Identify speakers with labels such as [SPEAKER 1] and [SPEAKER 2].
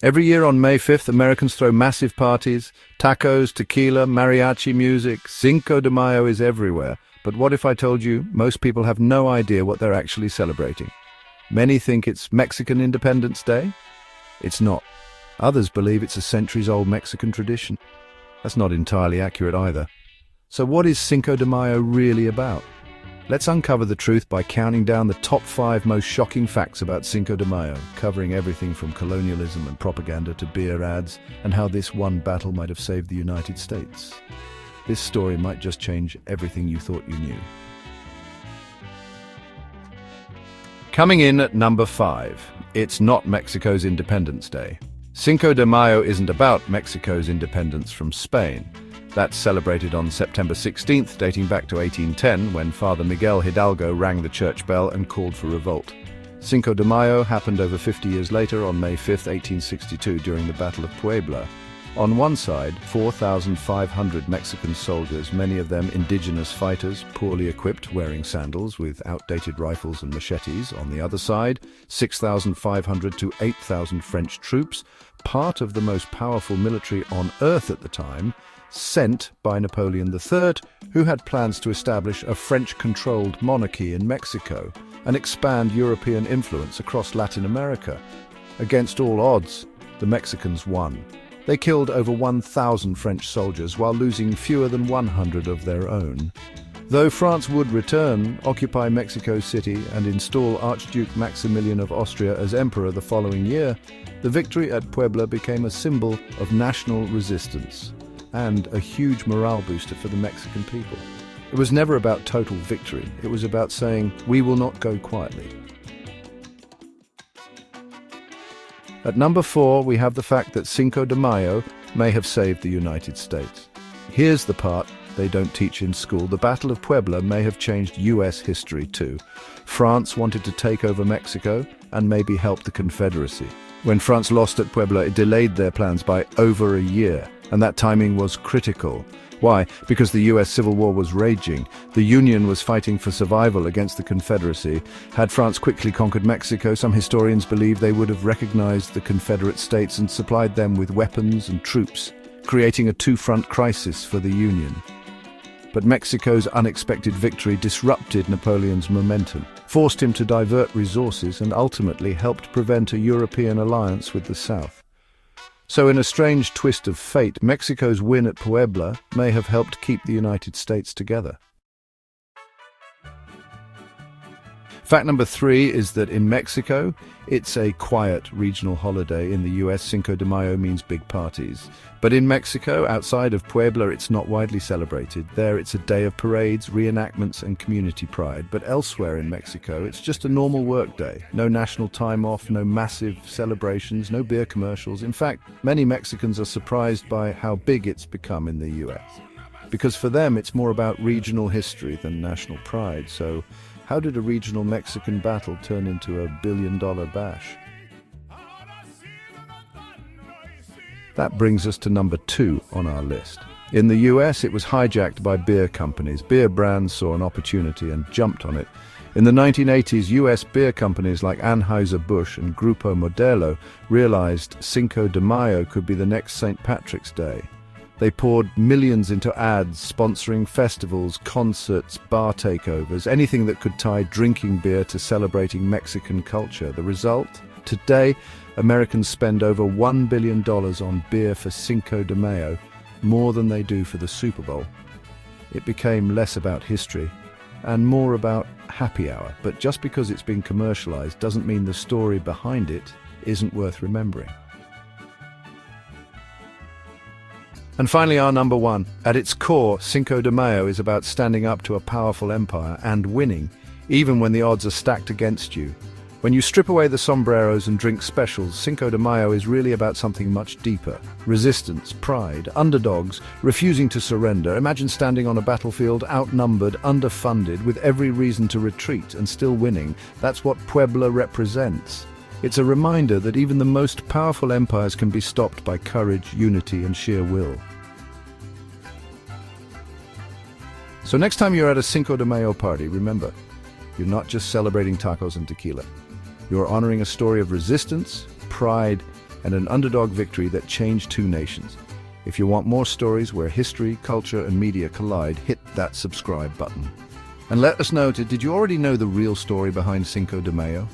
[SPEAKER 1] Every year on May 5th, Americans throw massive parties, tacos, tequila, mariachi music. Cinco de Mayo is everywhere. But what if I told you most people have no idea what they're actually celebrating? Many think it's Mexican Independence Day. It's not. Others believe it's a centuries-old Mexican tradition. That's not entirely accurate either. So what is Cinco de Mayo really about? Let's uncover the truth by counting down the top 5 most shocking facts about Cinco de Mayo, covering everything from colonialism and propaganda to beer ads, and how this one battle might have saved the United States. This story might just change everything you thought you knew. Coming in at number 5, it's not Mexico's Independence Day. Cinco de Mayo isn't about Mexico's independence from Spain. That's celebrated on September 16th, dating back to 1810, when Father Miguel Hidalgo rang the church bell and called for revolt. Cinco de Mayo happened over 50 years later on May 5th, 1862, during the Battle of Puebla. On one side, 4,500 Mexican soldiers, many of them indigenous fighters, poorly equipped, wearing sandals with outdated rifles and machetes. On the other side, 6,500 to 8,000 French troops, part of the most powerful military on earth at the time, sent by Napoleon III, who had plans to establish a French-controlled monarchy in Mexico and expand European influence across Latin America. Against all odds, the Mexicans won. They killed over 1,000 French soldiers while losing fewer than 100 of their own. Though France would return, occupy Mexico City, and install Archduke Maximilian of Austria as emperor the following year, the victory at Puebla became a symbol of national resistance and a huge morale booster for the Mexican people. It was never about total victory. It was about saying, we will not go quietly. At number 4, we have the fact that Cinco de Mayo may have saved the United States. Here's the part they don't teach in school. The Battle of Puebla may have changed US history too. France wanted to take over Mexico and maybe help the Confederacy. When France lost at Puebla, it delayed their plans by over a year, and that timing was critical. Why? Because the US Civil War was raging. The Union was fighting for survival against the Confederacy. Had France quickly conquered Mexico, some historians believe they would have recognized the Confederate states and supplied them with weapons and troops, creating a two-front crisis for the Union. But Mexico's unexpected victory disrupted Napoleon's momentum, forced him to divert resources, and ultimately helped prevent a European alliance with the South. So in a strange twist of fate, Mexico's win at Puebla may have helped keep the United States together. Fact number 3 is that in Mexico, it's a quiet regional holiday. In the US, Cinco de Mayo means big parties. But in Mexico, outside of Puebla, it's not widely celebrated. There, it's a day of parades, reenactments, and community pride. But elsewhere in Mexico, it's just a normal work day. No national time off, no massive celebrations, no beer commercials. In fact, many Mexicans are surprised by how big it's become in the US. Because for them, it's more about regional history than national pride. So, how did a regional Mexican battle turn into a billion-dollar bash? That brings us to number 2 on our list. In the US, it was hijacked by beer companies. Beer brands saw an opportunity and jumped on it. In the 1980s, US beer companies like Anheuser-Busch and Grupo Modelo realized Cinco de Mayo could be the next St. Patrick's Day. They poured millions into ads, sponsoring festivals, concerts, bar takeovers, anything that could tie drinking beer to celebrating Mexican culture. The result? Today, Americans spend over $1 billion on beer for Cinco de Mayo, more than they do for the Super Bowl. It became less about history and more about happy hour. But just because it's been commercialized doesn't mean the story behind it isn't worth remembering. And finally, our number 1. At its core, Cinco de Mayo is about standing up to a powerful empire and winning, even when the odds are stacked against you. When you strip away the sombreros and drink specials, Cinco de Mayo is really about something much deeper. Resistance, pride, underdogs, refusing to surrender. Imagine standing on a battlefield, outnumbered, underfunded, with every reason to retreat and still winning. That's what Puebla represents. It's a reminder that even the most powerful empires can be stopped by courage, unity, and sheer will. So next time you're at a Cinco de Mayo party, remember, you're not just celebrating tacos and tequila. You're honoring a story of resistance, pride, and an underdog victory that changed two nations. If you want more stories where history, culture, and media collide, hit that subscribe button. And let us know, did you already know the real story behind Cinco de Mayo?